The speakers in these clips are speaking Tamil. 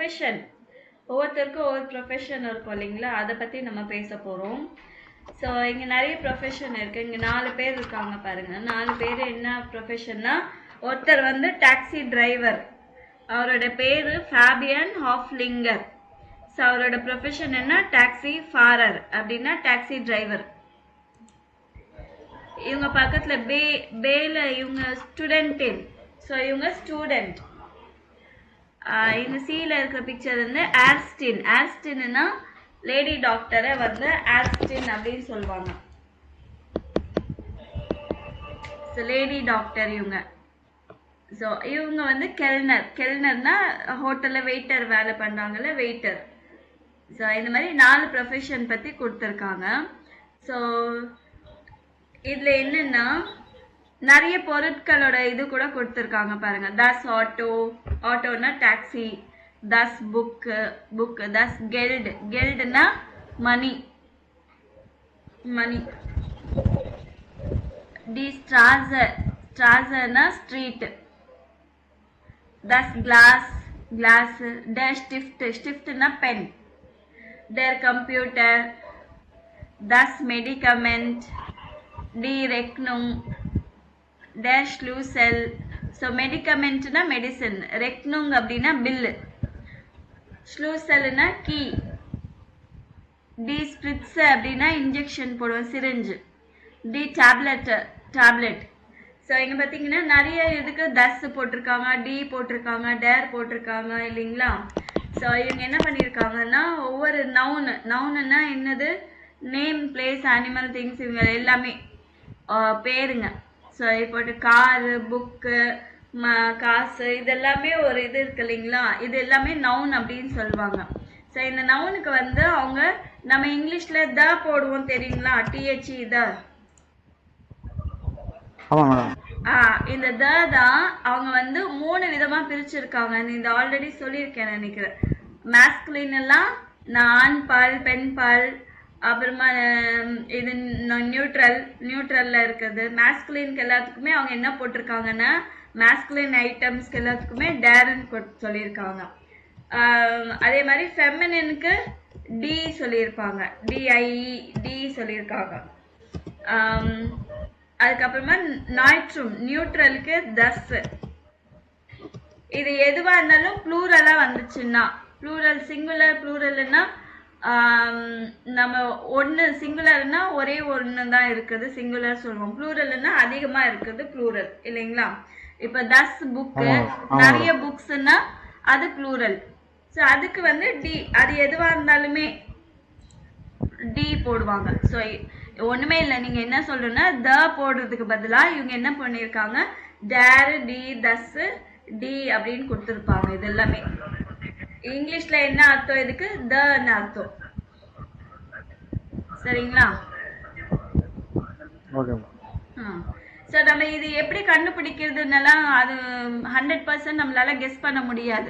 ப்ரொஃபஷன் ஒவ்வொருத்தருக்கும் ஒவ்வொரு ப்ரொஃபஷன் இருக்கும் இல்லைங்களா, அதை பற்றி நம்ம பேச போகிறோம். ஸோ இங்கே நிறைய ப்ரொஃபஷன் இருக்குது. இங்கே 4 பேர் இருக்காங்க பாருங்கள். 4 பேர் என்ன ப்ரொஃபஷன்னா, ஒருத்தர் வந்து டாக்ஸி டிரைவர், அவரோட பேர் ஃபேபியன் ஹாஃப்லிங்கர். ஸோ அவரோட ப்ரொஃபஷன் என்ன, டாக்ஸி ஃபாரர் அப்படின்னா டாக்ஸி டிரைவர். இவங்க பக்கத்தில் பேல இவங்க ஸ்டூடெண்டின். ஸோ இவங்க ஸ்டூடெண்ட். இந்த சீல இருக்கிற பிக்சர் வந்து ஆஸ்டின். ஆஸ்டின்னா லேடி டாக்டரை வந்து ஆஸ்டின் அப்படின்னு சொல்லுவாங்க. ஸோ லேடி டாக்டர் இவங்க. ஸோ இவங்க வந்து கெல்னர். கெல்னர்னா ஹோட்டலில் வெயிட்டர் வேலை பண்ணுறாங்கல்ல, வெயிட்டர். ஸோ இந்த மாதிரி 4 ப்ரொஃபஷன் பற்றி கொடுத்துருக்காங்க. ஸோ இதில் என்னென்னா நிறைய பொருட்களோட இது கூட கொடுத்துருக்காங்க பாருங்க. தஸ் ஆட்டோ, ஆட்டோனா டாக்ஸி. தஸ் புக்கு, புக்கு. தஸ் கெல்டு, கெல்டுனா மணி, மணி. டி ஸ்ட்ராசர், ஸ்ட்ராசர்னா ஸ்ட்ரீட். தஸ் கிளாஸ், கிளாஸ். ட ஸ்டிஃப்ட், ஸ்டிஃப்ட்னா பென். டர் கம்ப்யூட்டர். தஸ் மெடிக்கமெண்ட். டி ரெக்னும். டேஷ் லூசெல். ஸோ மெடிக்கமெண்ட்னா மெடிசன். ரெக்னுங் அப்படின்னா பில்லு. ஸ்லூசெல்னா கீ. டி ஸ்பிரிட்ஸ் அப்படின்னா இன்ஜெக்ஷன் போடுவோம், சிரிஞ்சு. டி டேப்லெட், டேப்லெட். ஸோ இங்கே பார்த்தீங்கன்னா நிறைய இதுக்கு தஸ் போட்டிருக்காங்க, டி போட்டிருக்காங்க, டேர் போட்டிருக்காங்க இல்லைங்களா. ஸோ இவங்க என்ன பண்ணியிருக்காங்கன்னா ஒவ்வொரு நவுனுன்னா என்னது, நேம், பிளேஸ், அனிமல், திங்ஸ், இவங்க எல்லாமே பேருங்க. ஸோ இப்போ காரு, புக்கு, காசு, இதெல்லாமே ஒரு இது இருக்கு இல்லைங்களா, இது எல்லாமே நவுன் அப்படின்னு சொல்லுவாங்க. ஸோ இந்த நவுனுக்கு வந்து அவங்க நம்ம இங்கிலீஷில் த போடுவோம் தெரியுங்களா, டிஹெச்இ த. இந்த த தான் அவங்க வந்து 3 விதமாக பிரிச்சிருக்காங்க. இந்த ஆல்ரெடி சொல்லியிருக்கேன் நினைக்கிறேன். மேஸ்குலின் எல்லாம் ஆண் பால், பெண் பால். அப்புறமா இது நியூட்ரல், நியூட்ரலில் இருக்குது. மேஸ்குலின்க்கு எல்லாத்துக்குமே அவங்க என்ன போட்டிருக்காங்கன்னா, மேஸ்குலின் ஐட்டம்ஸ்க்கு எல்லாத்துக்குமே டேர்ன்னு சொல்லியிருக்காங்க. அதே மாதிரி ஃபெமினினுக்கு டி சொல்லியிருப்பாங்க, டிஐஇ, டி சொல்லியிருக்காங்க. அதுக்கப்புறமா நாய்ட்ரும், நியூட்ரலுக்கு தஸ். இது எதுவாக இருந்தாலும் ப்ளூரலாக வந்துச்சுன்னா, ப்ளூரல், சிங்குலர், ப்ளூரல்னா நம்ம ஒன்று, சிங்குலர்னா ஒரே ஒன்று தான் இருக்குது, சிங்குலர் சொல்லுவோம். ப்ளூரல்னா அதிகமாக இருக்குது, ப்ளூரல் இல்லைங்களா. இப்போ தஸ் புக்கு, நிறைய புக்ஸ்னா அது ப்ளூரல். ஸோ அதுக்கு வந்து டி, அது எதுவாக இருந்தாலுமே டி போடுவாங்க. ஸோ ஒன்றுமே இல்லை, நீங்கள் என்ன சொல்லணும்னா த போடுறதுக்கு பதிலாக இவங்க என்ன பண்ணியிருக்காங்க, டேர், டி, தஸ், டி அப்படின்னு கொடுத்துருப்பாங்க. இது எல்லாமே இங்கிலீஷ்ல என்ன அர்த்தம், இதுக்கு தன்னு அர்த்தம். சரிங்களா. ஸோ நம்ம இது எப்படி கண்டுபிடிக்கிறதுனாலாம் அது 100% நம்மளால கெஸ் பண்ண முடியாது.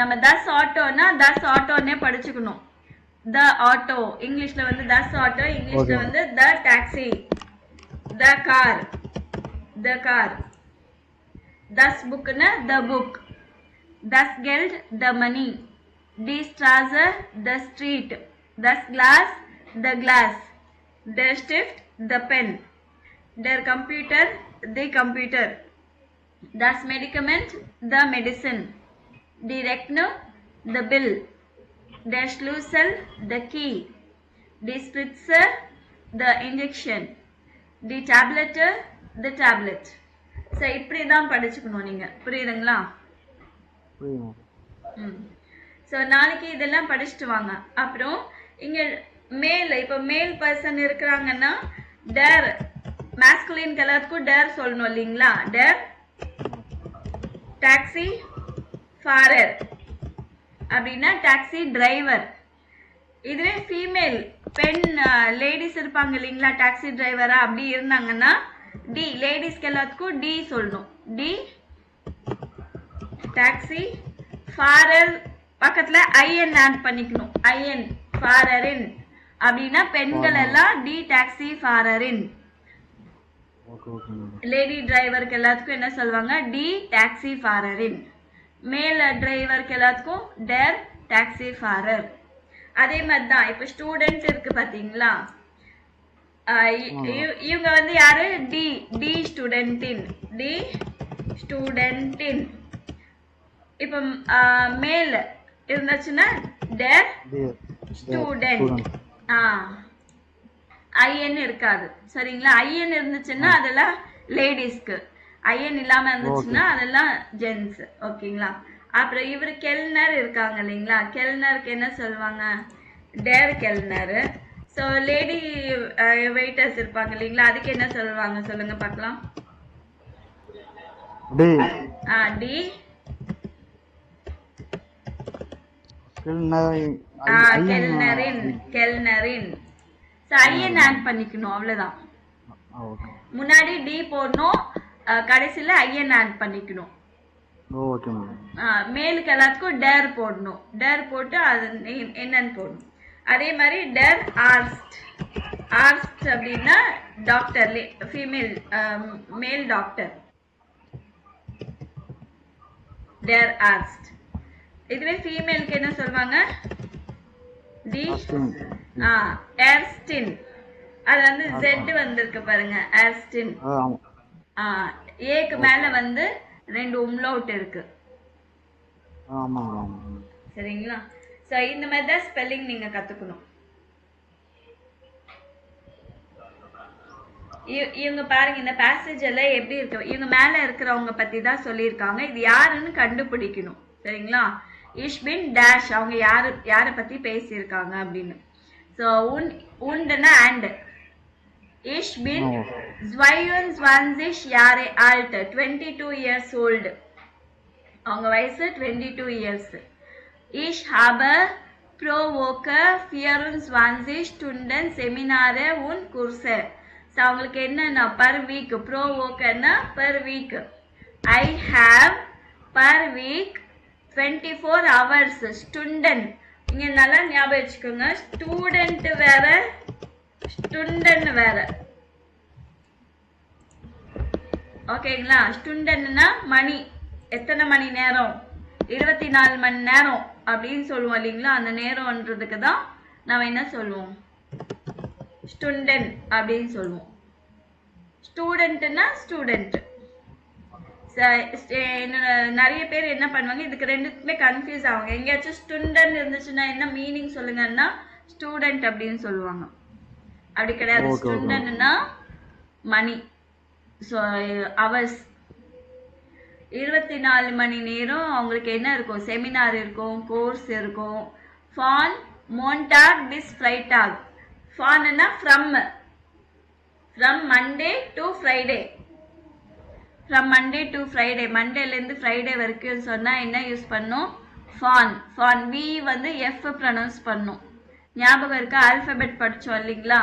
நம்ம தஸ் ஆட்டோனா தஸ் ஆட்டோன்னே படிச்சுக்கணும். த ஆட்டோ இங்கிலீஷ்ல வந்து தஸ் ஆட்டோ, இங்கிலீஷ்ல வந்து the taxi, the car, the car. தஸ் புக்னா த புக். தஸ் கெல்ட் த மணி. டி ஸ்ட்ராசர் த ஸ்ட்ரீட். தஸ் கிளாஸ் the glass. Der Stift the pen. Der Computer the computer. Das Medikament the medicine. Die Rechnung the bill. Der Schlüssel the key. Die Spritzer the injection. Die Tablette the tablet. So இப்படி தான் படிச்சுக்கணும் நீங்கள், புரியுதுங்களா. ஸோ நாளைக்கு இதெல்லாம் படிச்சுட்டு வாங்க. அப்புறம் இங்கே மேல், இப்போ மேல் பர்சன் இருக்கிறாங்கன்னா டேர், மேஸ்குலின்க்கு எல்லாத்துக்கும் டேர் சொல்லணும் இல்லைங்களா. டேர் டாக்ஸி ஃபாரர் அப்படின்னா டாக்ஸி டிரைவர். இதுவே ஃபீமேல், பெண், லேடிஸ் இருப்பாங்க இல்லைங்களா டாக்ஸி டிரைவரா, அப்படி இருந்தாங்கன்னா டி, லேடிஸ்க்கு எல்லாத்துக்கும் டி சொல்லணும். டி டாக்ஸி ஃபாரர், பக்கத்தில் ஐஎன் ஆட் பண்ணிக்கணும். ஐஎன் ஃபாரரின் அப்படின்னா பெண்கள் எல்லாம் டி டாக்ஸி ஃபாரரின். லேடி டிரைவருக்கு எல்லாத்துக்கும் என்ன சொல்லுவாங்க, டி டாக்ஸி ஃபாரரின். மேல் டிரைவருக்கு எல்லாத்துக்கும் டேர் டாக்ஸி ஃபாரர். அதே மாதிரி தான் இப்போ ஸ்டூடெண்ட் இருக்கு பாத்தீங்களா, இவங்க வந்து யாரு, டி டி ஸ்டூடெண்டின், டி ஸ்டூடெண்டின். இப்போ மேல் இருந்துச்சுன்னா டேர் ஸ்டூடெண்ட். ஐஎன் இருக்காது சரிங்களா. ஐஎன் இருந்துச்சுன்னா அதெல்லாம் லேடிஸ்க்கு, ஐஎன் இல்லாம இருந்துச்சுன்னா அதெல்லாம் ஜென்ஸ். ஓகேங்களா. அப்புறம் இவர் கெல்னர் இருக்காங்க இல்லைங்களா, கெல்னருக்கு என்ன சொல்லுவாங்க, டேர் கெல்னர். ஸோ லேடி வெயிட்டர்ஸ் இருப்பாங்க இல்லைங்களா, அதுக்கு என்ன சொல்லுவாங்க சொல்லுங்க பார்க்கலாம். டி கெல்னரின், கெல்னரின். ஐயன் ஆட் பண்ணிக்கணும் அவ்வளவுதான். முன்னாடி டி போடணும், கடைசியில ஐயன் ஆட் பண்ணிக்கணும். மேலுக்கு எல்லாத்துக்கும் டேர் போடணும், டேர் போட்டு அது என்னன்னு போடணும். அதே மாதிரி டேர் ஆர்ஸ்ட், ஆர்ஸ்ட் அப்படின்னா டாக்டர், ஃபீமேல் மேல் டாக்டர், டேர் ஆர்ஸ்ட். இதுவே ஃபீமேலுக்கு என்ன சொல்லுவாங்க, டி ஏர்ஸ்டின். அது வந்து ஜெட் வந்திருக்கு பாருங்க, ஏர்ஸ்டின். ஏக்கு மேல வந்து 2 உம்லவுட் இருக்கு சரிங்களா. சோ இந்த மாதிரி தான் ஸ்பெல்லிங் நீங்க கத்துக்கணும். இவங்க பாருங்க இந்த பேசேஜ் எல்லாம் எப்படி இருக்கு, இவங்க மேல இருக்கிறவங்க பத்தி தான் சொல்லியிருக்காங்க. இது யாருன்னு கண்டுபிடிக்கணும் சரிங்களா. இஷ்பின் டேஷ், அவங்க யாரை பத்தி பேசியிருக்காங்க அப்படின்னு. ஸோ உண்டுன்னா and. Ich bin 22 Jahre alt, 22 years old. அவங்க வயசு 22 years. Ich habe pro Woche 24 Stunden Seminare und Kurse. So அவங்களுக்கு என்னன்னா per week, pro Woche-னா per week. I have per week 24 hours. Stunden இங்க நல்லா ஞாபகம் வச்சுக்கோங்க, ஸ்டூடெண்ட் வேற ஸ்டூடெண்ட் வேற. ஓகேங்களா. ஸ்டூடெண்ட்னா மணி, எத்தனை மணி நேரம், 24 மணி நேரம் அப்படின்னு சொல்லுவோம் இல்லைங்களா. அந்த நேரம்ன்றதுக்கு தான் நம்ம என்ன சொல்லுவோம், ஸ்டூடெண்ட் அப்படின்னு சொல்லுவோம். ஸ்டூடெண்ட்னா ஸ்டூடெண்ட். நிறைய பேர் என்ன பண்ணுவாங்க, இதுக்கு ரெண்டுக்குமே கன்ஃபியூஸ் ஆவாங்க. எங்கேயாச்சும் ஸ்டூடெண்ட் இருந்துச்சுன்னா என்ன மீனிங் சொல்லுங்கன்னா ஸ்டூடெண்ட் அப்படின்னு சொல்லுவாங்க. அப்படி கிடையாது. ஸ்டூடெண்ட்னா மணி. ஸோ அவர்ஸ் 24 மணி நேரம் அவங்களுக்கு என்ன இருக்கும், செமினார் இருக்கும், கோர்ஸ் இருக்கும். ஃபான் மோன்டாக் பிஸ் ஃப்ரைடாக். ஃபான்னா from Monday to Friday, from Monday to Friday, மண்டேலேருந்து ஃப்ரைடே வரைக்கும் சொன்னால் என்ன யூஸ் பண்ணும், ஃபான். ஃபான் வி வந்து எஃப் ப்ரொனவுன்ஸ் பண்ணும். ஞாபகம் இருக்கா, ஆல்பபெட் படித்தோம் இல்லைங்களா.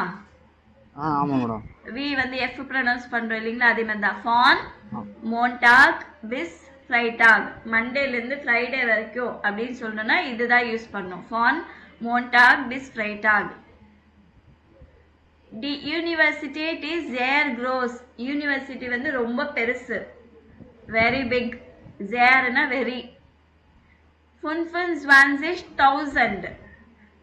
வி வந்து எஃப் ப்ரொனவுன்ஸ் பண்ணுறோம் இல்லைங்களா, அதே மாதிரி தான். ஃபான் மோன்டாக் பிஸ் ஃப்ரைடாக், மண்டேலேருந்து ஃப்ரைடே வரைக்கும் அப்படின்னு சொல்லணும்னா இதுதான் யூஸ் பண்ணும், ஃபான் மோன்டாக் பிஸ் ஃப்ரைடாக். தி யூனிவர்சிட்டி இஸ் சேர் க்ரோஸ். யூனிவர்சிட்டி வந்து ரொம்ப பெருசு, வெரி பிக். சேர்னா வெரி. 25,000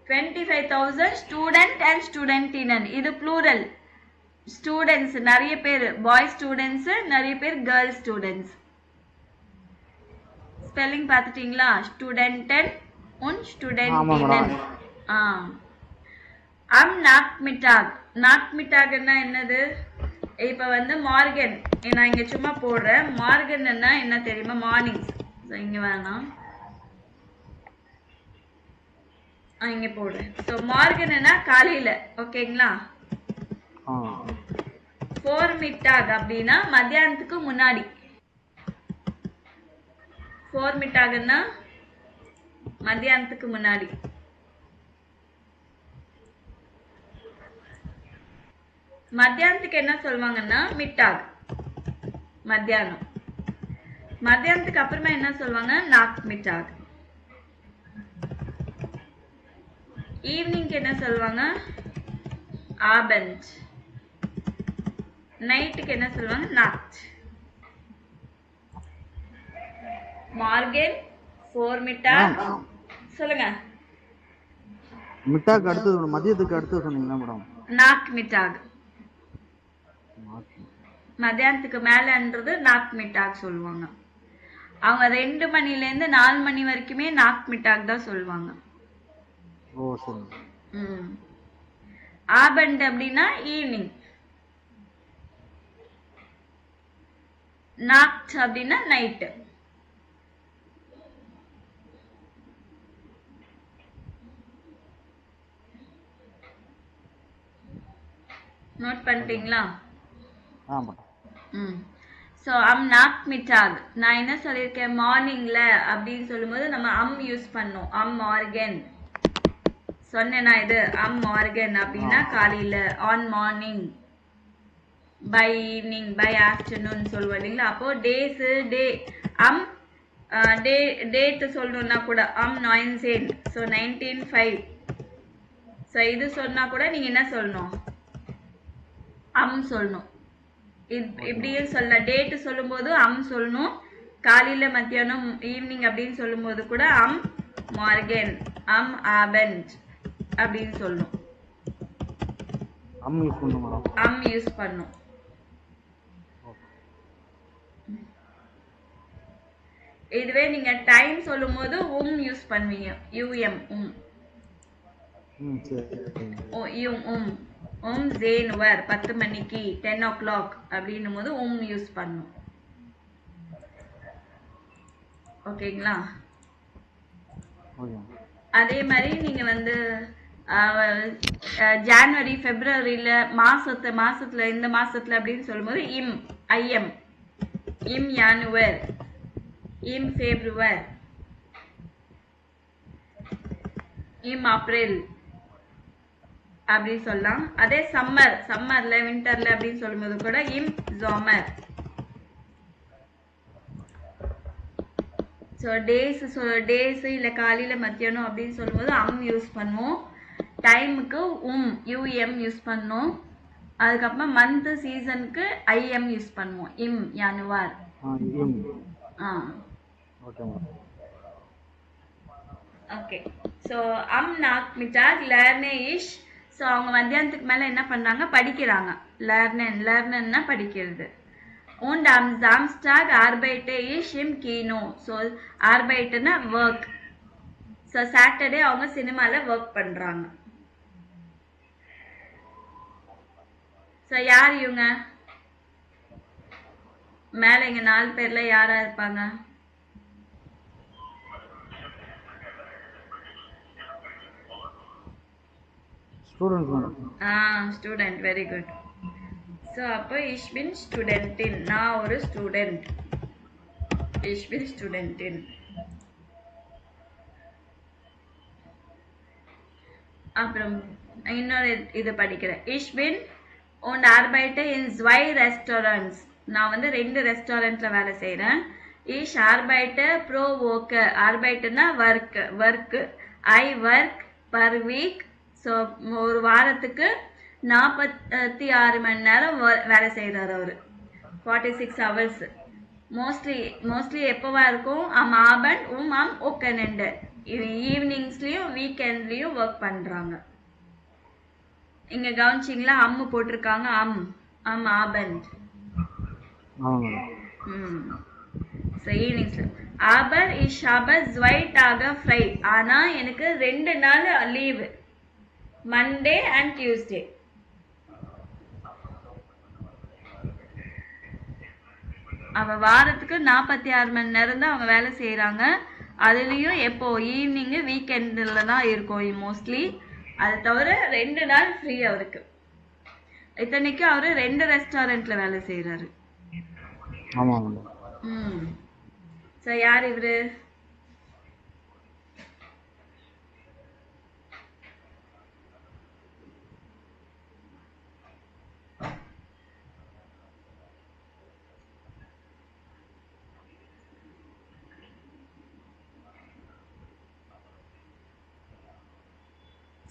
25,000 ஸ்டூடெண்ட் அண்ட் ஸ்டூடெண்டினன். இது ப்ளூரல். ஸ்டூடெண்ட்ஸ் நிறைய பேர், பாய் ஸ்டூடெண்ட்ஸ் நிறைய பேர், கேர்ள் ஸ்டூடெண்ட்ஸ். ஸ்பெல்லிங் பார்த்துட்டீங்களா, ஸ்டூடெண்டன் உன் ஸ்டூடெண்டினன். நாக்மிட்டாக். நாக்மிட்டாக்னா என்னது, இப்போ வந்து மார்கன், நான் இங்கே சும்மா போடுறேன். மார்கன்னா என்ன தெரியுமா, மார்னிங்ஸ். இங்கே வேணாம், இங்கே போடுறேன். ஸோ மார்கன்னா காலையில். ஓகேங்களா. ஃபோர்மிட்டாக் அப்படின்னா மத்தியானத்துக்கு முன்னாடி. ஃபோர்மிட்டாக்னா மத்தியானத்துக்கு முன்னாடி. மத்தியானத்துக்கு என்ன சொல்லுவாங்கன்னா மிட்டாக், மத்தியானம். மத்தியானத்துக்கு அப்புறமா என்ன சொல்லுவாங்க, நாக் மிட்டாக். ஈவினிங்க்கு என்ன சொல்லுவாங்க, ஆபண்ட். நைட்டுக்கு என்ன சொல்லுவாங்க, நாக்ட். மார்கன், ஃபோர்மிட்டாக், சொல்லுங்க. மிட்டாக்கு அடுத்தது மதியத்துக்கு அடுத்து சொன்னீங்களா மேடம்? Knock Mitacs. மத்தியானத்துக்கு மேலன்றது நாக் மிட்டாக் சொல்லுவாங்க. அவங்க 2 மணிலேருந்து 4 மணி வரைக்குமே நாக் மிட்டாக் தான் சொல்லுவாங்க. ஓ சரி. ஆபண்ட் அப்படின்னா ஈவினிங். நாக்ட் அப்படின்னா நைட்டு. நோட் பண்ணிட்டீங்களா? ஸோ நாக் மிட்டாக். நான் என்ன சொல்லியிருக்கேன், மார்னிங்ல அப்படின்னு சொல்லும்போது நம்ம யூஸ் பண்ணோம். மார்கன் சொன்னேன்னா இது மார்கன் அப்படின்னா காலையில, on morning, by evening, by afternoon சொல்லுவோம் இல்லைங்களா? அப்போ டேஸ் டே டேட் சொல்லணும்னா கூட 19. ஸோ 1905. ஸோ இது சொன்னா கூட நீங்க என்ன சொல்லணும், சொல்லணும். இப்படியும் சொல்ல, டேட்டு சொல்லும் போது சொல்லணும். காலையில மத்தியானம் ஈவினிங் அப்படின்னு சொல்லும் போது கூட மார்கன், ஆபண்ட் அப்படின்னு சொல்லணும். யூஸ் பண்ணும். இதுவே நீங்க டைம் சொல்லும் போது யூஸ் பண்ணுவீங்க. ஜேனுவர் 10 மணிக்கு 10 o'clock அப்படின்னும் போது யூஸ் பண்ணும். ஓகேங்களா? அதே மாதிரி நீங்க வந்து ஜான்வரி பிப்ரவரியில மாசத்துல இந்த மாசத்துல அப்படின்னு சொல்லும்போது இம் யானுவர், இம் ஃபெப்ருவர், இம் ஏப்ரல் அப்படி சொல்லலாம். அதே சம்மர்ல விண்டர்ல அப்படின்னு சொல்லும்போது கூட இம் ஜோமர். ஸோ டேஸ் இல்லை காலையில மத்தியானம் அப்படின்னு சொல்லும்போது யூஸ் பண்ணுவோம். டைமுக்கு யூஸ் பண்ணும். அதுக்கப்புறமா மந்த் சீசனுக்கு யூஸ் பண்ணுவோம். யானுவார். ஓகே. ஸோ நாக் மிட்டாக் லேர்னே இஷ். ஸோ அவங்க மத்தியானத்துக்கு மேலே என்ன பண்ணுறாங்க, படிக்கிறாங்க. லேர்னன்னா படிக்கிறது. Und am Samstag arbeite ich im Kino. So arbeiteனா work. So Saturday அவங்க சினிமால ஒர்க் பண்றாங்க. So யார் இவங்க? மேல இங்க 4 பேர்ல யாரா இருப்பாங்க? ஸ்டூடெண்ட். Very good. ஸோ அப்போ ich bin Studentin. நான் ஒரு ஸ்டூடெண்ட். ich bin Studentin. அப்புறம் இன்னொரு இது படிக்கிறேன். ich bin und arbeite in 2 Restaurants. நான் வந்து 2 ரெஸ்டாரண்ட்ல வேலை செய்கிறேன். ich arbeite pro Woche. arbeiteனா work. I work per week. So ஒரு வாரத்துக்கு 46 மணி நேரம் வேலை செய்கிறார் அவர். 46 hours. மோஸ்ட்லி எப்போவா இருக்கும், ஆபண்ட் ஓக்கனெண்டு. ஈவினிங்ஸ்லயும் வீக்கெண்ட்லயும் ஒர்க் பண்றாங்க. இங்க கவனிச்சிங்களா? போட்டிருக்காங்க. ஆபண்ட். ஈவினிங்ஸ்ல aber ich habe 2 Tage frei. ஆனா எனக்கு 2 நாள் லீவு, மண்டே அண்ட் டியூஸ்டே. வாரத்துக்கு 46 மணி நேரம் தான் அவங்க வேலை செய்யறாங்க. அதுலயும் எப்போ ஈவினிங் வீக்கெண்ட்ல தான் இருக்கும் மோஸ்ட்லி. அது தவிர 2 நாள் ஃப்ரீ அவருக்கு. இத்தனைக்கும் அவரு 2 ரெஸ்டாரண்ட்ல வேலை செய்யறாரு. சோ யார் இவரு?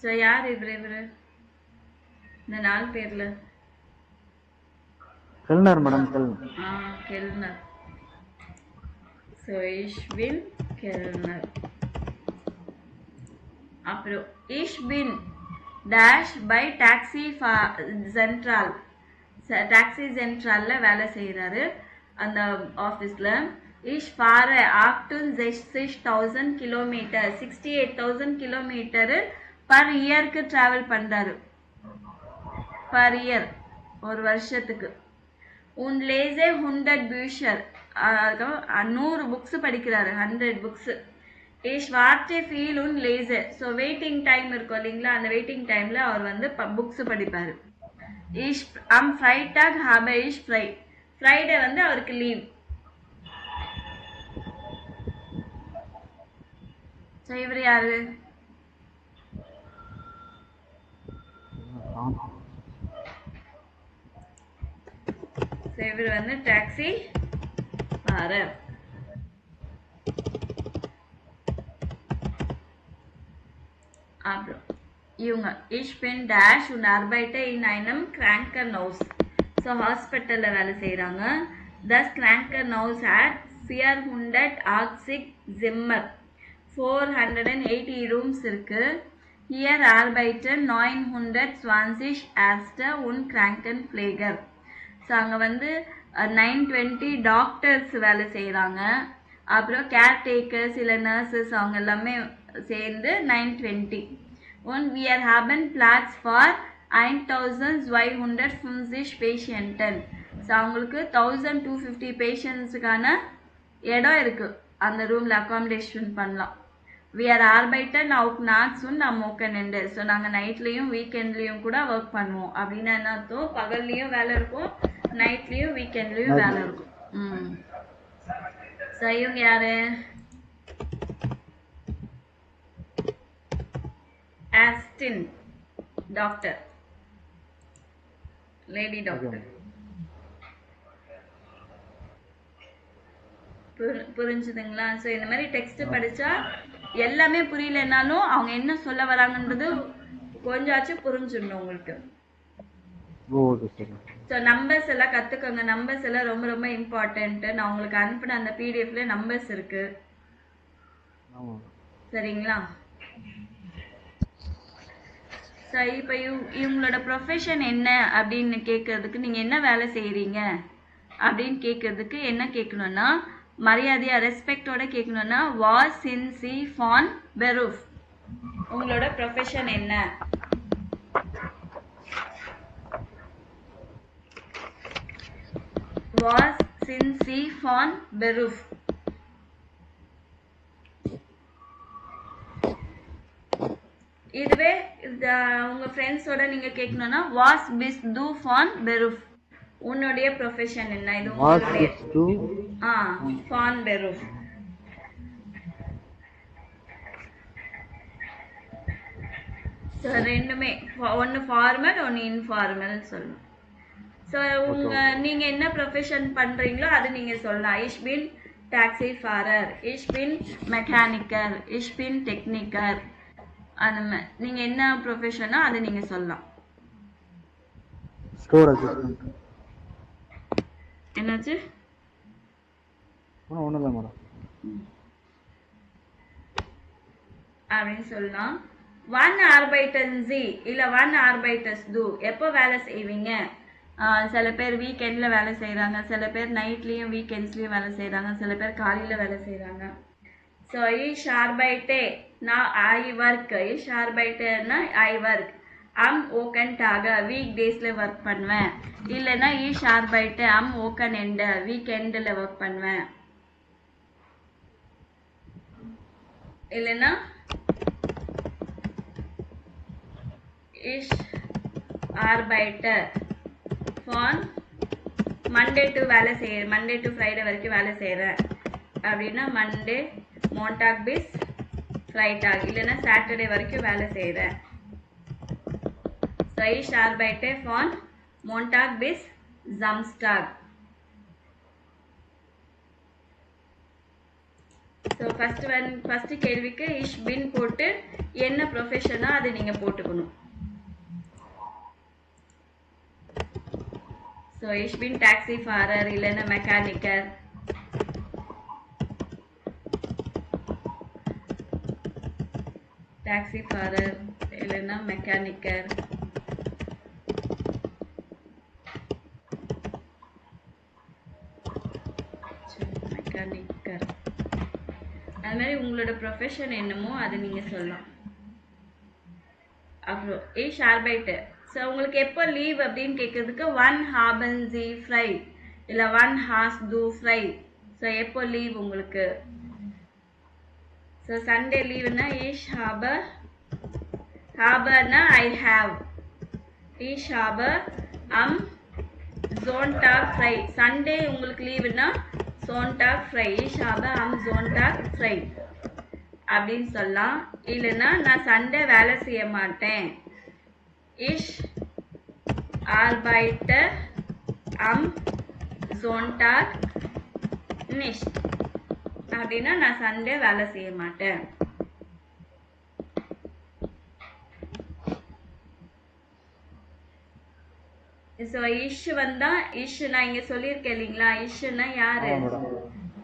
ஸோ யார் இவரு? இந்த 4 பேர்ல கெல்னர் மேடம். கெல்னர். So ich bin Kellner. அப்புறம் இஷ் பின் டேஷ் பை டாக்ஸி சென்ட்ரல், டாக்ஸி சென்ட்ரல்ல வேலை செய்கிறாரு அந்த ஆஃபீஸில். இஷ் ஃபார ஆக்டுன் 60,000 கிலோமீட்டர், 68,000 கிலோமீட்டரு பர் இயருக்கு ட்ராவல் பண்ணுறாரு, பர் இயர், ஒரு வருஷத்துக்கு. உன் லேசே 100 பியூஷர், 100 புக்ஸ் படிக்கிறாரு, 100 புக்ஸ். இஷ் வார்த்தை ஃபீல் உன் லேசர், ஸோ வெயிட்டிங் டைம் இருக்கும் இல்லைங்களா, அந்த வெயிட்டிங் டைமில் அவர் வந்து புக்ஸ் படிப்பார். இஷ் அம் ஃப்ரைட்டாக் ஹாப இஷ் ஃப்ரை, ஃப்ரைடே வந்து அவருக்கு லீவ். ஸோ இவர் யாரு? ஸோ இவர் வந்து டாக்ஸி ஃபாரர். அப்புறம் இவங்க இஷ் பின் டேஷ் உன் அர்பைட்டை இன் ஐனம் கிராங்கர் நவுஸ், ஸோ ஹாஸ்பிட்டலில் வேலை செய்கிறாங்க. தஸ் கிராங்கர் நவுஸ் ஹேட் 480 ஜிம்மர், 480 ரூம்ஸ் இருக்கு. ஹியர் ஆர்பைட்டர் 920 ஆஸ்டர் உன் கிராங்கன் ஃபிளேகர், ஸோ அங்கே வந்து 920 டாக்டர்ஸ் வேலை செய்கிறாங்க. அப்புறம் கேர்டேக்கர்ஸ் இல்லை நர்சஸ் அவங்க எல்லாமே சேர்ந்து 920. Und wir haben Platz for 1250 Patienten. So அவங்களுக்கு 1250 பேஷண்ட்ஸுக்கான இடம் இருக்குது, அந்த ரூமில் அக்காமடேஷன் பண்ணலாம். We are arbeiten auch nachts und am Wochenende. So நாங்கள் நைட்லேயும் வீக்கெண்ட்லேயும் கூட ஒர்க் பண்ணுவோம். அப்படின்னா என்ன அர்த்தம்? பகல்லையும் வேலை இருக்கும், நைட்லேயும் வீக்கெண்ட்லேயும் வேலை இருக்கும். ஸோ இவங்க யாரு? Austin doctor, lady doctor. புரிஞ்சுதுங்களா? ஸோ இந்த மாதிரி டெக்ஸ்ட் படித்தா எல்லாமே புரியலனாலும் அவங்க என்ன சொல்ல வராங்கன்றது கொஞ்சாச்சும் புரிஞ்சிடணும் உங்களுக்கு. ஸோ நம்பர்ஸ் எல்லாம் கற்றுக்கோங்க, நம்பர்ஸ் எல்லாம் ரொம்ப ரொம்ப இம்பார்ட்டன்ட்டு. நான் உங்களுக்கு அனுப்பின அந்த பிடிஎஃப்ல நம்பர்ஸ் இருக்கு, சரிங்களா? ஸோ இப்போ இவங்களோட ப்ரொஃபஷன் என்ன அப்படின்னு கேட்கறதுக்கு, நீங்கள் என்ன வேலை செய்கிறீங்க அப்படின்னு கேட்கறதுக்கு என்ன கேட்கணும்னா, மரியாதையாக ரெஸ்பெக்டோட கேட்கணும்னா வாஸ் இன் சி ஃபான் பெரூஃப், உங்களோட ப்ரொஃபஷன் என்ன? வாஸ் இன் சி ஃபான் பெரூஃப். இதுவே உங்க ஃப்ரெண்ட்ஸோட நீங்க கேட்கணும்னா வாஸ் பிஸ் டு ஃபான் பெரூஃப், உன்னுடைய ப்ரொஃபஷன் என்ன? இது உங்களுடைய ஃபான் பெரூஃப். ஸோ ரெண்டுமே ஒன்று ஃபார்மல் ஒன்று இன்ஃபார்மல் சொல்லணும். ஸோ நீங்க என்ன ப்ரொஃபஷன் பண்றீங்களோ அது நீங்க சொல்லலாம். இஷ் பின் டாக்ஸி ஃபாரர், இஷ் பின் மெக்கானிக்கர், இஷ் பின் டெக்னிக்கர், அந்த மாதிரி நீங்க என்ன ப்ரொஃபஷனோ அதை நீங்க சொல்லலாம். Store assistant. என்னாச்சு? ஒன்றும் இல்லை மேடம் அப்படின்னு சொல்லலாம். ஒன் ஆர்பைட்டன்ஸி இல்லை ஒன் ஆர்பைட்டஸ் டூ, எப்போ வேலை செய்வீங்க? சில பேர் வீக்கெண்டில் வேலை செய்கிறாங்க, சில பேர் நைட்லேயும் வீக்கெண்ட்ஸ்லேயும் வேலை செய்கிறாங்க, சில பேர் காலையில் வேலை செய்கிறாங்க. ஸோ இஷ் ஆர்பைட்டே நான் ஐ ஒர்க், இஷ் ஆர்பைட்டேன்னா ஐ ஒர்க். அம் ஓக்கன்டாக வீக் டேஸில் ஒர்க் பண்ணுவேன், இல்லைன்னா இஷ் ஆர்பைட்டே அம் ஓக்கன் எண்டு வீக்கெண்டில் ஒர்க் பண்ணுவேன், இல்லைன்னா இஷ் ஆர்பைட்டர் ஃபான் மண்டே டு வேலை செய்ய, மண்டே டு ஃப்ரைடே வரைக்கும் வேலை செய்கிறேன் அப்படின்னா மண்டே மோண்டாக் பிஸ் ஃப்ரைடாக், இல்லைன்னா சாட்டர்டே வரைக்கும் வேலை செய்கிறேன். ஸோ இஷ் ஆர்பைட்டே ஃபான் மோண்டாக் பிஸ் ஜம்ஸ்டாக். ஸோ ஃபஸ்ட்டு கேள்விக்கு இஷ் பின் போட்டு என்ன ப்ரொஃபஷனோ அதை நீங்கள் போட்டுக்கணும். ஸோ இஷ் பின் டாக்ஸி ஃபாரர், இல்லைன்னா மெக்கானிக்கர். டாக்ஸி ஃபாரர் இல்லைன்னா மெக்கானிக்கர், மெக்கானிக்கர். அது மாதிரி உங்களோட ப்ரொஃபஷன் என்னமோ அதை நீங்கள் சொல்லலாம். அப்புறம் ich arbeite. ஸோ உங்களுக்கு எப்போ லீவ் அப்படின்னு கேட்கறதுக்கு wann haben Sie frei இல்லை wann hast du frei. So எப்போ லீவ் உங்களுக்கு. ஸோ சண்டே லீவுனா ich habe, haberனா I have, ich habe am Sonntag frei. Sunday உங்களுக்கு லீவுனா Sonntag frei, ich habe am Sonntag frei அப்படின்னு சொல்லலாம். இல்லைன்னா நான் சண்டே வேலை செய்ய மாட்டேன், ich arbeite am Sonntag nicht அப்படின்னா நான் சண்டே வேலை செய்ய மாட்டேன். ஸோ இஷ் வந்தா இஷ் நான் இங்க சொல்லியிருக்கேன் இல்லைங்களா, இஷ்னா யாரு,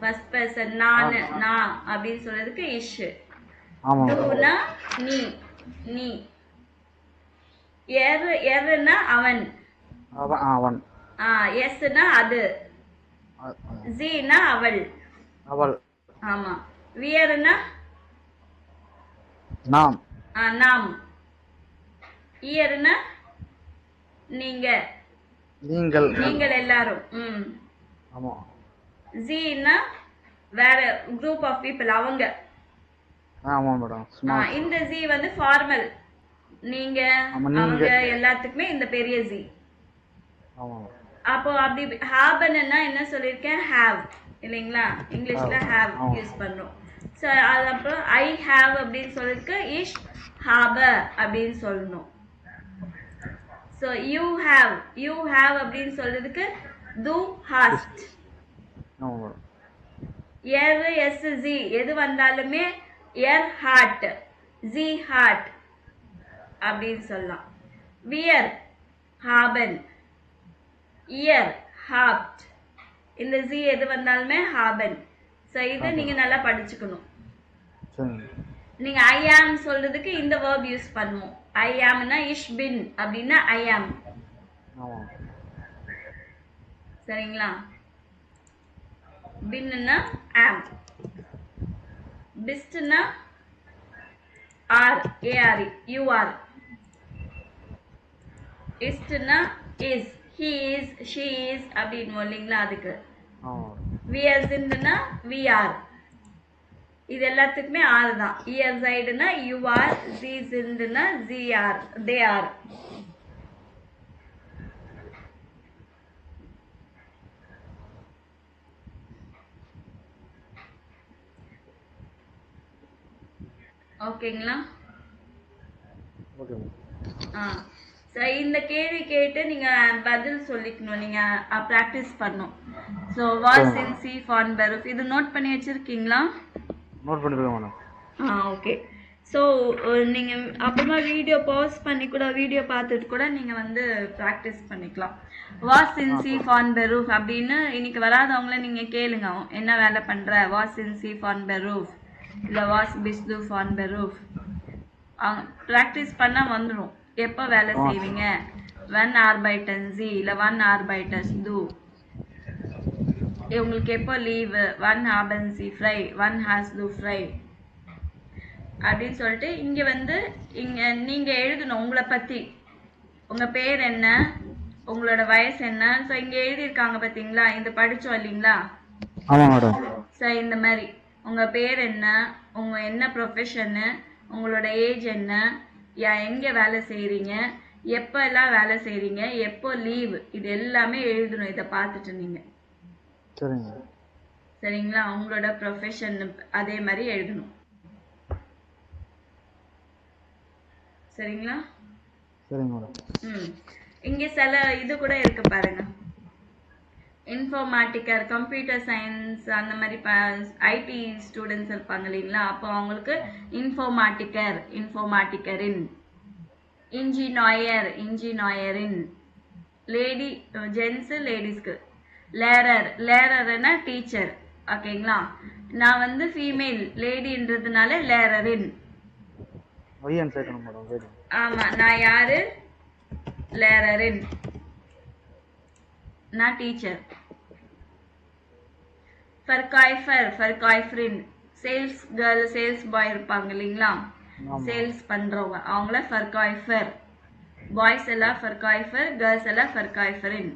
ஃபர்ஸ்ட் பர்சன் நான், நான் அப்படின்னு சொல்றதுக்கு இஷ். டூனா நீ, நீ. எர்னா அவன், அவன். எஸ்னா அது, ஜீனா அவள், அவள். ஆமா. வியர்னா நாம், நாம். இயர்னா நீங்க, நீங்கள், நீங்கள் எல்லாரும். ஆமா. ஜீனா வேற குரூப் ஆஃப் பீப்புள், அவங்க. ஆமா மேடம். இந்த ஜி வந்து ஃபார்மல், நீங்க அவங்க எல்லாத்துக்குமே இந்த பெரிய ஜி. ஆமா. அப்போ அப்படி ஹாபன்னா என்ன சொல்லியிருக்கேன், ஹேவ் இல்லைங்களா, இங்கிலீஷ்ல ஹேவ் யூஸ் பண்றோம். ஸோ அது அப்புறம் ஐ ஹேவ் அப்படின்னு சொல்லிருக்கு இஷ் ஹாப அப்படின்னு சொல்லணும். So you have, you have அப்படின்னு சொல்றதுக்கு து ஹாஸ்ட். எர் எஸ் ஜி எது வந்தாலுமே எர் ஹார்ட், ஜி ஹார்ட் அப்படின்னு சொல்லலாம். வியர் ஹாபன், இயர் ஹாப்ட். இந்த ஜி எது வந்தாலுமே ஹாபன். ஸோ இதை நீங்க நல்லா படிச்சுக்கணும். நீங்க ஐ ஆம் சொல்றதுக்கு இந்த வேர்ப் யூஸ் பண்ணுவோம். ஐ ஆம்னா இஷ் பின் அப்படின்னா ஐ ஆம். சரிங்களா. பின்னா ஆம், பிஸ்ட்னா ஆர், ஏஆர், யூ ஆர். இஸ்ட்னா is, he is, she is அப்படின்னு இல்லைங்களா அதுக்கு. வி ஆர் சிந்துனா வி ஆர். இது எல்லாத்துக்குமே ஆர் தான். இயர் சைடுனா யூ ஆர், ஜி சிந்துனா ஜி ஆர், தே ஆர். ஓகேங்களா. இந்த கேள்வி கேட்டு நீங்க பதில் சொல்லிக்கணும், நீங்க பிராக்டிஸ் பண்ணணும். ஸோ வாஸ் இன் சி ஃபான் பெருஃப் இது நோட் பண்ணி வச்சிருக்கீங்களா? நோட் பண்ணிருக்கேன் மேடம். ஓகே. ஸோ நீங்க அப்புறமா வீடியோ பாஸ் பண்ணி கூட, வீடியோ பார்த்துட்டு கூட நீங்க வந்து ப்ராக்டிஸ் பண்ணிக்கலாம். வாஸ் இன் சி ஃபான் பெருஃப் அப்படின்னு இன்னைக்கு வராதவங்கள நீங்க கேளுங்க, என்ன வேலை பண்ற, வாஸ் இன் சி ஃபான் பெருஃப் இல்லை வாஸ் பிஸ்து ஃபான் பெருஃப். ப்ராக்டிஸ் பண்ணா வந்துடும். எப்போ வேலை செய்வீங்க, வன் ஆர்பைட்டன் சி இல்லை வன் ஆர்பைட்டஸ் து. உங்களுக்கு எப்போ லீவு, வன் ஹாபன் சி ஃப்ரை, வன் ஹாஸ் து ஃப்ரை அப்படின்னு சொல்லிட்டு இங்கே வந்து இங்கே நீங்கள் எழுதணும் உங்களை பற்றி. உங்கள் பேர் என்ன, உங்களோட வயசு என்ன. ஸோ இங்கே எழுதியிருக்காங்க பார்த்தீங்களா, இது படித்தோம் இல்லைங்களா. ஆமாம் மேடம். ஸோ இந்த மாதிரி உங்கள் பேர் என்ன, உங்கள் என்ன ப்ரொஃபஷன்னு, உங்களோட ஏஜ் என்ன, எங்கே வேலை செய்கிறீங்க, எப்போ எல்லாம் வேலை செய்கிறீங்க, எப்போ லீவு, இது எல்லாமே எழுதணும். இதை பார்த்துட்டு நீங்கள் சரிங்களா. உங்களோட ப்ரொஃபஷன் அதே மாதிரி எழுதணும். சரிங்களா. இங்கே சில இது கூட இருக்கு பாருங்க. இன்ஃபர்மேட்டிக்கர், கம்ப்யூட்டர் சயின்ஸ் அந்த மாதிரி ஐடி ஸ்டூடெண்ட்ஸ் இருப்பாங்க இல்லைங்களா, அப்போ அவங்களுக்கு இன்ஃபர்மேட்டிக்கர், இன்ஃபர்மேட்டிக்கரின். இன்ஜினியர், இன்ஜினியரின். லேடி ஜென்ஸு லேடிஸ்க்கு. லேரர், லேரர்னா டீச்சர். ஓகேங்களா. நான் வந்து ஃபீமேல் லேடின்றதுனால லேரரின். ஒய்என் சேர்க்கணும் மேடம். சரி. ஆமா, நான் யாரு? லேரரின். நான் teacher. ஃபர்காய்ஃபர், ஃபர்காய்ஃபரின். Sales girl, sales boy இருப்பாங்க இல்லைங்களா, சேல்ஸ் பண்றவங்க, அவங்கள ஃபர்காய்ஃபர். பாய்ஸ் எல்லாம் ஃபர்காய்ஃபர், கேர்ள்ஸ் எல்லாம் ஃபர்காய்ஃபரின்.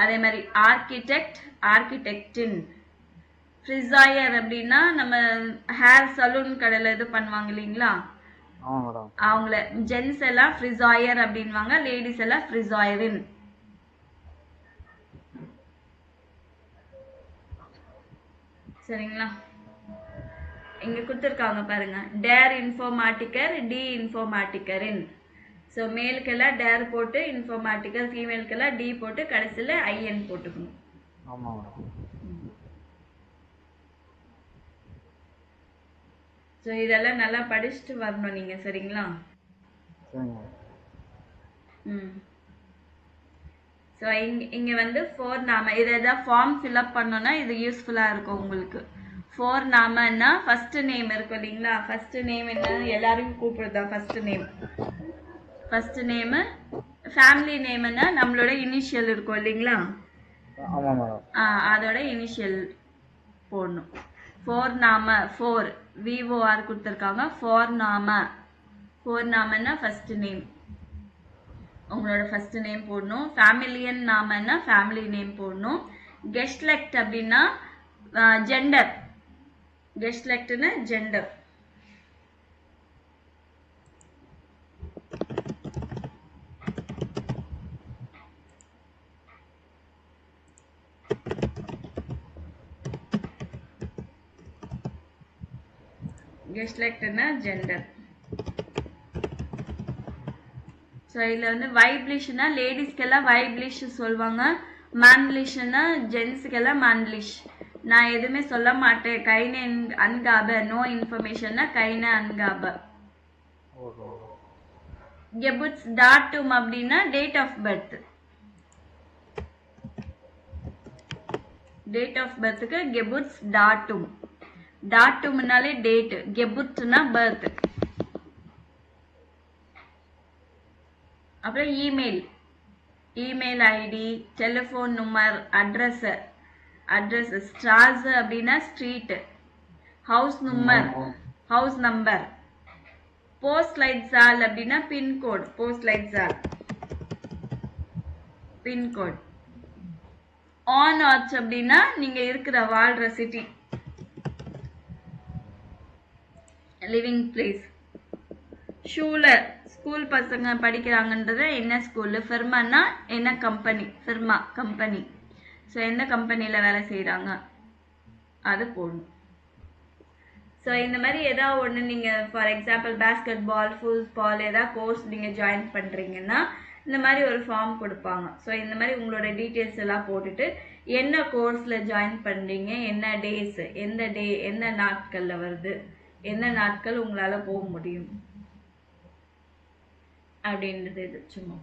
அதே மாதிரி ஆர்கிடெக்ட், ஆர்கிடெக்டின். ஃப்ரிசாயர் அப்படின்னா நம்ம ஹேர் சலூன் கடையில் இது பண்ணுவாங்க இல்லைங்களா, அவங்கள ஜென்ஸ் எல்லாம் ஃப்ரிசாயர் அப்படின்வாங்க, லேடிஸ் எல்லாம் ஃப்ரிசாயரின். சரிங்களா? இங்க கொடுத்துருக்காங்க பாருங்க, டேர் இன்ஃபோர்மேட்டிக்கர், டி இன்ஃபோர்மேட்டிக்கரின். ஸோ மேலுக்கெல்லாம் டேர் போட்டு இன்ஃபோர்மேட்டிக்கர், ஃபீமேலுக்கெல்லாம் டி போட்டு கடைசியில் ஐஎன் போட்டுக்கணும். ஸோ இதெல்லாம் நல்லா படிச்சுட்டு வரணும் நீங்க. சரிங்களா? ஸோ இங்க வந்து ஃபோர் நாம இதை ஏதாவது ஃபார்ம் ஃபில்அப் பண்ணோன்னா இது யூஸ்ஃபுல்லாக இருக்கும் உங்களுக்கு. ஃபோர் நாமன்னா ஃபர்ஸ்ட் நேம் இருக்கும் இல்லைங்களா, ஃபர்ஸ்ட் நேம் என்ன, எல்லாரும் கூப்பிடுறதா first name. First name, family நேம்னா நம்மளோட இனிஷியல் இருக்கும் இல்லைங்களா, அதோட இனிஷியல் போடணும். ஃபோர் நாம, ஃபோர் விஓஆர் கொடுத்துருக்காங்க. ஃபோர் நாம, ஃபோர் நாமன்னா ஃபர்ஸ்ட் நேம், உங்களோட ஃபர்ஸ்ட் நேம் போடணும். ஃபேமிலியன் நாமன்னா ஃபேமிலி நேம் போடணும். கெஸ்ட்லெக்ட் அப்படின்னா ஜெண்டர், கெஸ்ட்லெக்ட்னு ஜெண்டர். கெஸ்ட்லெக்ட்னா ஜெண்டர். ஸோ இதில் வந்து வைப்லிஷ்னா லேடிஸ்க்கெல்லாம் வைப்லிஷ் சொல்லுவாங்க, மேன்லிஷ்னா ஜென்ஸுக்கெல்லாம் மேன்லிஷ். நான் எதுவுமே சொல்ல மாட்டேன். கைன அன்காப, நோ இன்ஃபர்மேஷன்னா கைன அன்காப. கெபுட்ஸ் டாட்டும் அப்படின்னா date of birth. Date of பர்த்துக்கு கெபுட்ஸ் டாட்டும். டாட்டும்னாலே டேட், கெபுட்னா பர்த். அப்புறம் email, email ID, telephone number, address, address. ஸ்ட்ராஸ் அப்படின்னா street, house number, house number. போஸ்ட் லைட் சால் அப்படின்னா பின்கோட், போஸ்ட் லைட் சால் பின்கோட். ஆன் ஆர்ச் அப்படின்னா நீங்க இருக்கிற வாழ்ற சிட்டி, லிவிங் பிளேஸ். ஷூல ஸ்கூல் பசங்க படிக்கிறாங்கன்றது என்ன ஸ்கூலு, ஃபெர்மானா என்ன கம்பெனி, ஃபெர்மா கம்பெனி. ஸோ எந்த கம்பெனியில் வேலை செய்கிறாங்க அது போடணும். ஸோ இந்த மாதிரி ஏதாவது ஒன்று நீங்கள் for example basketball, football ஏதாவது கோர்ஸ் நீங்கள் ஜாயின் பண்ணுறீங்கன்னா இந்த மாதிரி ஒரு ஃபார்ம் கொடுப்பாங்க. ஸோ இந்த மாதிரி உங்களோட டீட்டெயில்ஸ் எல்லாம் போட்டுட்டு என்ன கோர்ஸில் ஜாயின் பண்ணுறீங்க, என்ன டேஸ், எந்த டே, எந்த நாட்களில் வருது, எந்த நாட்கள் உங்களால் போக முடியும் அப்படின்றது இது சும்மா.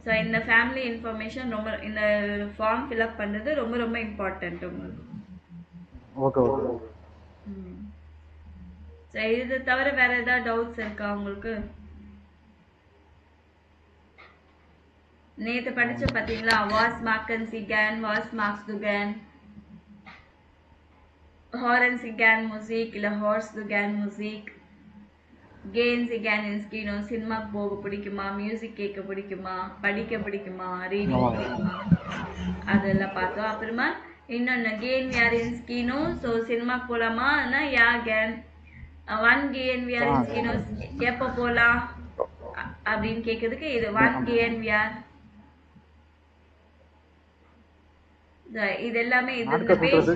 ஸோ இந்த ஃபேமிலி இன்ஃபர்மேஷன் ரொம்ப, இந்த ஃபார்ம் ஃபில்அப் பண்ணுறது ரொம்ப ரொம்ப இம்பார்ட்டன்ட் உங்களுக்கு. ஸோ இது தவிர வேற ஏதாவது டவுட்ஸ் இருக்கா உங்களுக்கு? நேற்று படிச்ச பார்த்தீங்களா, வாஸ் மார்க்கன் சிகேன், வாஸ் மார்க்ஸ் துகேன், ஹாரன் சிகேன் முசிக் இல்லை ஹார்ஸ் துகேன் முசிக், கேன் சிகேன் இன்ஸ்கினோ. சினிமாக்கு போக பிடிக்குமா, மியூசிக் கேட்க பிடிக்குமா, படிக்க பிடிக்குமா, ரீடிங் பிடிக்குமா, அதெல்லாம் பார்த்தோம். அப்புறமா இன்னொன்று கேன் வியார் இன்ஸ்கினோ. ஸோ சினிமாக்கு போகலாமா, யா கேன் ஒன் கேன் வியார் இன்ஸ்கினோ, எப்போ போகலாம் அப்படின்னு கேட்கறதுக்கு இது ஒன் கேன் வியார். இது எல்லாமே இது இந்த பேஜ்.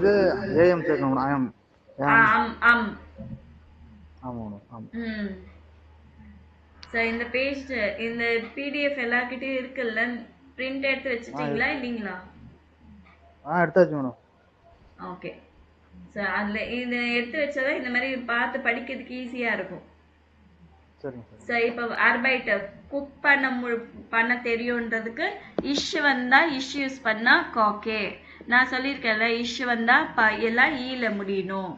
ஸோ இந்த பேஜ், இந்த பிடிஎஃப் எல்லார்கிட்டயும் இருக்குல்ல, பிரிண்ட் எடுத்து வச்சுட்டீங்களா இல்லைங்களா? எடுத்தாச்சு மேடம். ஓகே. ஸோ அதில் இது எடுத்து வச்சாதான் இந்த மாதிரி பார்த்து படிக்கிறதுக்கு ஈஸியாக இருக்கும். ஸோ இப்போ ஆர்பைட் குக் பண்ண தெரியுன்றதுக்கு இஷ் வந்தா இஷ் யூஸ் பண்ணா காக்கே. நான் சொல்லியிருக்கேன்ல, இஷ் வந்தா எல்லாம் ஈல முடியணும்,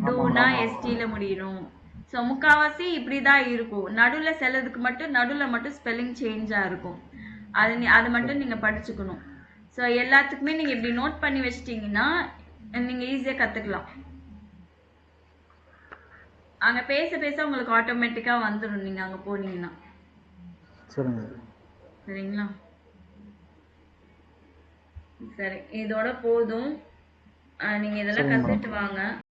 டூனா எஸ்டில முடியணும், ஸோ முக்காவாசி இப்படி தான் இருக்கும். நடுவில் சிலதுக்கு மட்டும் நடுவில் மட்டும் ஸ்பெல்லிங் சேஞ்சாக இருக்கும். அது மட்டும் நீங்கள் படிச்சுக்கணும். ஸோ எல்லாத்துக்குமே நீங்கள் இப்படி நோட் பண்ணி வச்சிட்டிங்கன்னா நீங்கள் ஈஸியாக கற்றுக்கலாம். அங்கே பேச பேச உங்களுக்கு ஆட்டோமேட்டிக்காக வந்துடும் நீங்கள் அங்கே போனீங்கன்னா. சரிங்க. சரிங்களா? சரி, இதோட போதும். நீங்கள் இதெல்லாம் சரிங்க மேடம். கற்றுட்டு வாங்க.